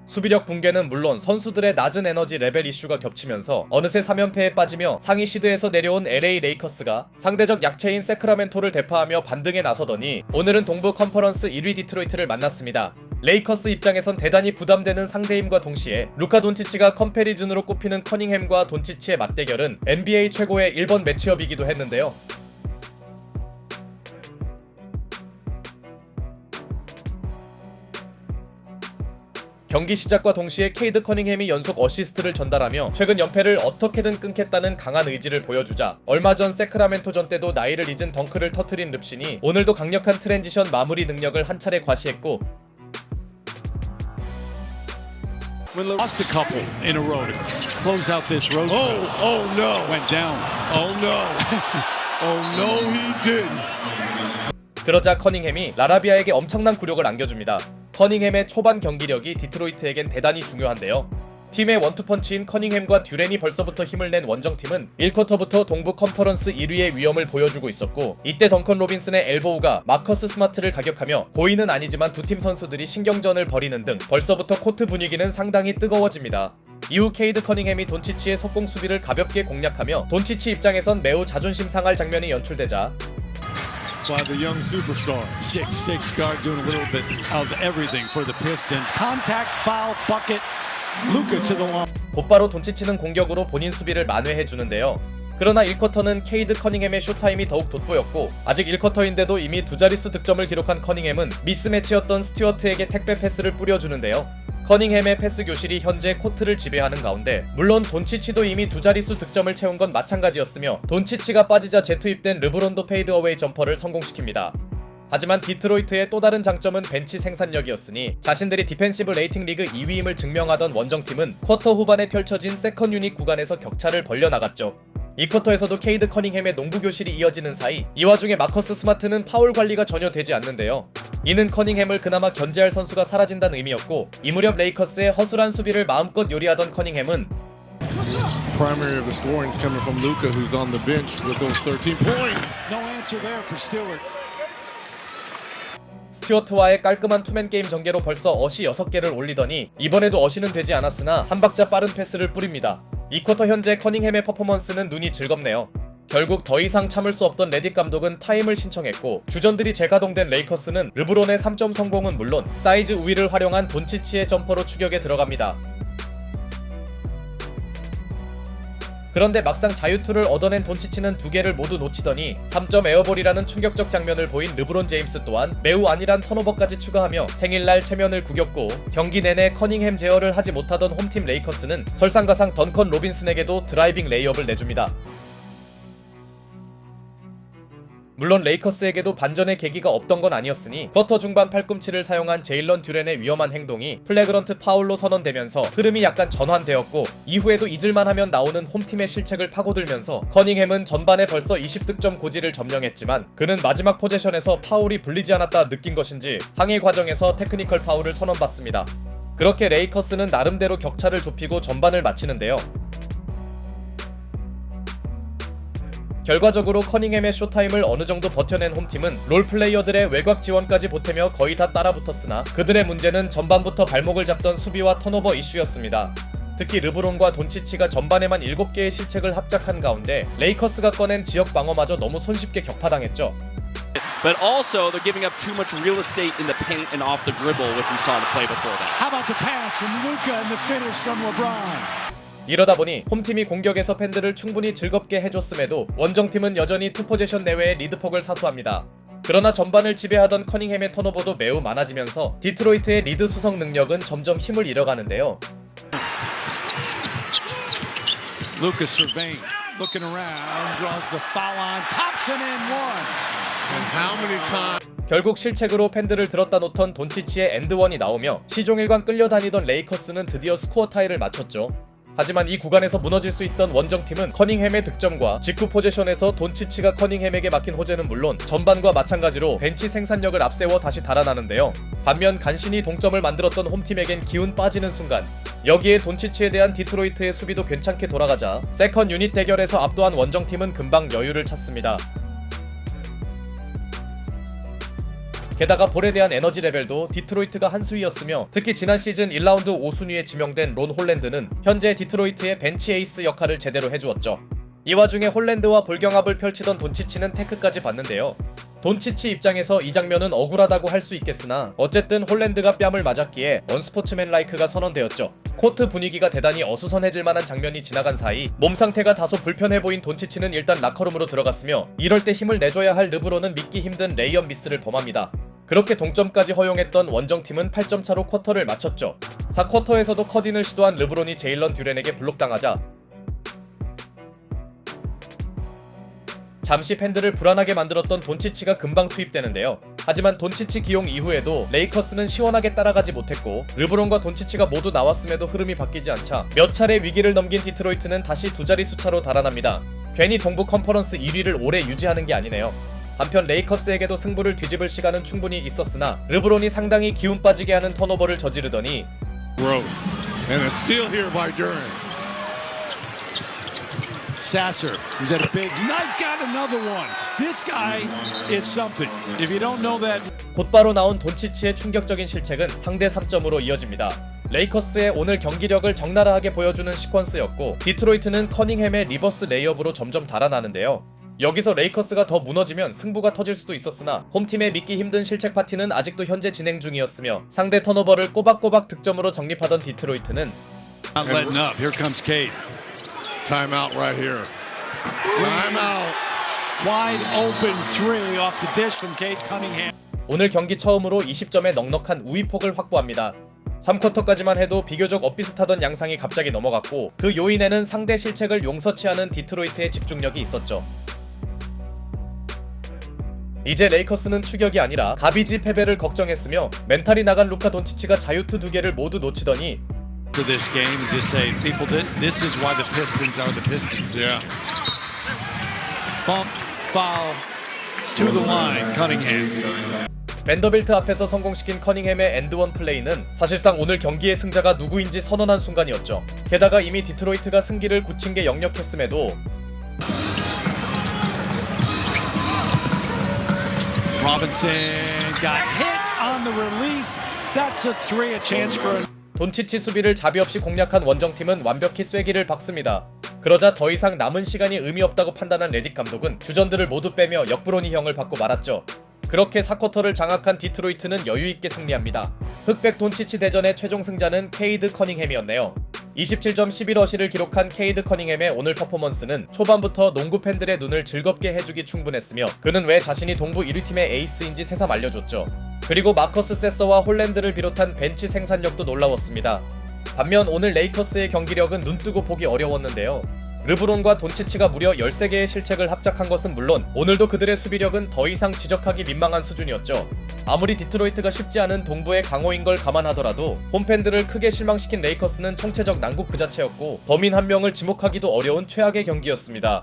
수비력 붕괴는 물론 선수들의 낮은 에너지 레벨 이슈가 겹치면서 어느새 3연패에 빠지며 상위 시드에서 내려온 LA 레이커스가 상대적 약체인 세크라멘토를 대파하며 반등에 나서더니 오늘은 동부 컨퍼런스 1위 디트로이트를 만났습니다. 레이커스 입장에선 대단히 부담되는 상대임과 동시에 루카 돈치치가 컴패리즌으로 꼽히는 커닝햄과 돈치치의 맞대결은 NBA 최고의 1번 매치업이기도 했는데요. 경기 시작과 동시에 케이드 커닝햄이 연속 어시스트를 전달하며 최근 연패를 어떻게든 끊겠다는 강한 의지를 보여주자 얼마 전 세크라멘토전 때도 나이를 잊은 덩크를 터뜨린 릅신이 오늘도 강력한 트랜지션 마무리 능력을 한 차례 과시했고 Lost a couple in a row to close out this road. Oh no. Went down. Oh no. Oh no, he didn't. 그러자 커닝햄이 라라비아에게 엄청난 굴욕을 안겨줍니다. 커닝햄의 초반 경기력이 디트로이트에겐 대단히 중요한데요. 팀의 원투펀치인 커닝햄과 듀렌이 벌써부터 힘을 낸 원정팀은 1쿼터부터 동부 컨퍼런스 1위의 위험을 보여주고 있었고 이때 덩컨 로빈슨의 엘보우가 마커스 스마트를 가격하며 고의는 아니지만 두 팀 선수들이 신경전을 벌이는 등 벌써부터 코트 분위기는 상당히 뜨거워집니다. 이후 케이드 커닝햄이 돈치치의 속공 수비를 가볍게 공략하며 돈치치 입장에선 매우 자존심 상할 장면이 연출되자 By the young superstar. 6'6" guard doing a little bit of everything for the Pistons. Contact, foul, bucket. Luka to the line. 곧바로 돈치치는 공격으로 본인 수비를 만회해주는데요. 그러나 1쿼터는 케이드 커닝햄의 쇼타임이 더욱 돋보였고 아직 1쿼터인데도 이미 두 자릿수 득점을 기록한 커닝햄은 미스매치였던 스튜어트에게 택배 패스를 뿌려주는데요. 커닝햄의 패스 교실이 현재 코트를 지배하는 가운데 물론 돈치치도 이미 두 자릿수 득점을 채운 건 마찬가지였으며 돈치치가 빠지자 재투입된 르브론도 페이드어웨이 점퍼를 성공시킵니다. 하지만 디트로이트의 또 다른 장점은 벤치 생산력이었으니 자신들이 디펜시브 레이팅 리그 2위임을 증명하던 원정팀은 쿼터 후반에 펼쳐진 세컨 유닛 구간에서 격차를 벌려나갔죠. 이 쿼터에서도 케이드 커닝햄의 농구 교실이 이어지는 사이 이 와중에 마커스 스마트는 파울 관리가 전혀 되지 않는데요. 이는 커닝햄을 그나마 견제할 선수가 사라진다는 의미였고 이 무렵 레이커스의 허술한 수비를 마음껏 요리하던 커닝햄은 Primary of the scoring is coming from Luka, who's on the bench with those 13 points. No answer there for Stewart. 스튜어트와의 깔끔한 투맨 게임 전개로 벌써 어시 6개를 올리더니 이번에도 어시는 되지 않았으나 한 박자 빠른 패스를 뿌립니다. 이 쿼터 현재 커닝햄의 퍼포먼스는 눈이 즐겁네요. 결국 더 이상 참을 수 없던 레딧 감독은 타임을 신청했고 주전들이 재가동된 레이커스는 르브론의 3점 성공은 물론 사이즈 우위를 활용한 돈치치의 점퍼로 추격에 들어갑니다. 그런데 막상 자유투를 얻어낸 돈치치는 2개를 모두 놓치더니 3점 에어볼이라는 충격적 장면을 보인 르브론 제임스 또한 매우 안일한 턴오버까지 추가하며 생일날 체면을 구겼고 경기 내내 커닝햄 제어를 하지 못하던 홈팀 레이커스는 설상가상 던컨 로빈슨에게도 드라이빙 레이업을 내줍니다. 물론 레이커스에게도 반전의 계기가 없던 건 아니었으니 쿼터 중반 팔꿈치를 사용한 제일런 듀렌의 위험한 행동이 플래그런트 파울로 선언되면서 흐름이 약간 전환되었고 이후에도 잊을만 하면 나오는 홈팀의 실책을 파고들면서 커닝햄은 전반에 벌써 20득점 고지를 점령했지만 그는 마지막 포제션에서 파울이 불리지 않았다 느낀 것인지 항해 과정에서 테크니컬 파울을 선언받습니다. 그렇게 레이커스는 나름대로 격차를 좁히고 전반을 마치는데요. 결과적으로 커닝햄의 쇼타임을 어느 정도 버텨낸 홈팀은 롤플레이어들의 외곽 지원까지 보태며 거의 다 따라붙었으나 그들의 문제는 전반부터 발목을 잡던 수비와 턴오버 이슈였습니다. 특히 르브론과 돈치치가 전반에만 7개의 실책을 합작한 가운데 레이커스가 꺼낸 지역 방어마저 너무 손쉽게 격파당했죠. But also they're giving up too much real estate in the paint and off the dribble, which we saw in the play before that. How about the pass from Luka and the finish from LeBron? 이러다 보니 홈팀이 공격에서 팬들을 충분히 즐겁게 해줬음에도 원정팀은 여전히 투포지션 내외의 리드폭을 사수합니다. 그러나 전반을 지배하던 커닝햄의 턴오버도 매우 많아지면서 디트로이트의 리드 수성 능력은 점점 힘을 잃어가는데요. Luka surveying, looking around, draws the foul on Thompson and one. And how many times? 결국 실책으로 팬들을 들었다 놓던 돈치치의 엔드원이 나오며 시종일관 끌려다니던 레이커스는 드디어 스코어 타이를 맞췄죠. 하지만 이 구간에서 무너질 수 있던 원정팀은 커닝햄의 득점과 직후 포지션에서 돈치치가 커닝햄에게 막힌 호재는 물론 전반과 마찬가지로 벤치 생산력을 앞세워 다시 달아나는데요. 반면 간신히 동점을 만들었던 홈팀에겐 기운 빠지는 순간 여기에 돈치치에 대한 디트로이트의 수비도 괜찮게 돌아가자 세컨 유닛 대결에서 압도한 원정팀은 금방 여유를 찾습니다. 게다가 볼에 대한 에너지 레벨도 디트로이트가 한 수위였으며 특히 지난 시즌 1라운드 5순위에 지명된 론 홀랜드는 현재 디트로이트의 벤치 에이스 역할을 제대로 해주었죠. 이 와중에 홀랜드와 볼경합을 펼치던 돈치치는 태크까지 받는데요. 돈치치 입장에서 이 장면은 억울하다고 할 수 있겠으나 어쨌든 홀랜드가 뺨을 맞았기에 언스포츠맨 라이크가 선언되었죠. 코트 분위기가 대단히 어수선해질 만한 장면이 지나간 사이 몸 상태가 다소 불편해 보인 돈치치는 일단 라커룸으로 들어갔으며 이럴 때 힘을 내줘야 할 르브론은 믿기 힘든 레이업 미스를 범합니다. 그렇게 동점까지 허용했던 원정팀은 8점 차로 쿼터를 마쳤죠. 4쿼터에서도 컷인을 시도한 르브론이 제일런 듀렌에게 블록당하자 잠시 팬들을 불안하게 만들었던 돈치치가 금방 투입되는데요. 하지만 돈치치 기용 이후에도 레이커스는 시원하게 따라가지 못했고 르브론과 돈치치가 모두 나왔음에도 흐름이 바뀌지 않자 몇 차례 위기를 넘긴 디트로이트는 다시 두 자릿수 차로 달아납니다. 괜히 동부 컨퍼런스 1위를 오래 유지하는 게 아니네요. 한편 레이커스에게도 승부를 뒤집을 시간은 충분히 있었으나 르브론이 상당히 기운 빠지게 하는 턴오버를 저지르더니 Growth. And a steal here by Duran. Sasser, who's had a big night, got another one. This guy is something. If you don't know that, 곧바로 나온 돈치치의 충격적인 실책은 상대 3점으로 이어집니다. 레이커스의 오늘 경기력을 적나라하게 보여주는 시퀀스였고 디트로이트는 커닝햄의 리버스 레이업으로 점점 달아나는데요. 여기서 레이커스가 더 무너지면 승부가 터질 수도 있었으나 홈팀의 믿기 힘든 실책 파티는 아직도 현재 진행 중이었으며 상대 턴오버를 꼬박꼬박 득점으로 정립하던 디트로이트는 not letting up. Here comes Cade. Timeout right here. Timeout. Wide open three off the dish from Cade Cunningham. 오늘 경기 처음으로 20점의 넉넉한 우위폭을 확보합니다. 3쿼터까지만 해도 비교적 엇비슷하던 양상이 갑자기 넘어갔고 그 요인에는 상대 실책을 용서치 않은 디트로이트의 집중력이 있었죠. 이제 레이커스는 추격이 아니라 가비지 패배를 걱정했으며 멘탈이 나간 루카 돈치치가 자유투 2개를 모두 놓치더니 To this game and just say, people, this is why the Pistons are the Pistons. Yeah. Bump, foul, to the line, Cunningham. 밴더빌트 앞에서 성공시킨 커닝햄의 엔드원 플레이는 사실상 오늘 경기의 승자가 누구인지 선언한 순간이었죠. 게다가 이미 디트로이트가 승기를 굳힌 게 역력했음에도 Robinson got hit on the release. That's a three, a chance for a 돈치치 수비를 자비 없이 공략한 원정팀은 완벽히 쐐기를 박습니다. 그러자 더 이상 남은 시간이 의미 없다고 판단한 레딕 감독은 주전들을 모두 빼며 역브로니형을 받고 말았죠. 그렇게 4쿼터를 장악한 디트로이트는 여유있게 승리합니다. 흑백 돈치치 대전의 최종 승자는 케이드 커닝햄이었네요. 27점 11어시를 기록한 케이드 커닝햄의 오늘 퍼포먼스는 초반부터 농구 팬들의 눈을 즐겁게 해주기 충분했으며 그는 왜 자신이 동부 1위 팀의 에이스인지 새삼 알려줬죠. 그리고 마커스 세서와 홀랜드를 비롯한 벤치 생산력도 놀라웠습니다. 반면 오늘 레이커스의 경기력은 눈뜨고 보기 어려웠는데요. 르브론과 돈치치가 무려 13개의 실책을 합작한 것은 물론 오늘도 그들의 수비력은 더 이상 지적하기 민망한 수준이었죠. 아무리 디트로이트가 쉽지 않은 동부의 강호인 걸 감안하더라도 홈팬들을 크게 실망시킨 레이커스는 총체적 난국 그 자체였고 범인 한 명을 지목하기도 어려운 최악의 경기였습니다.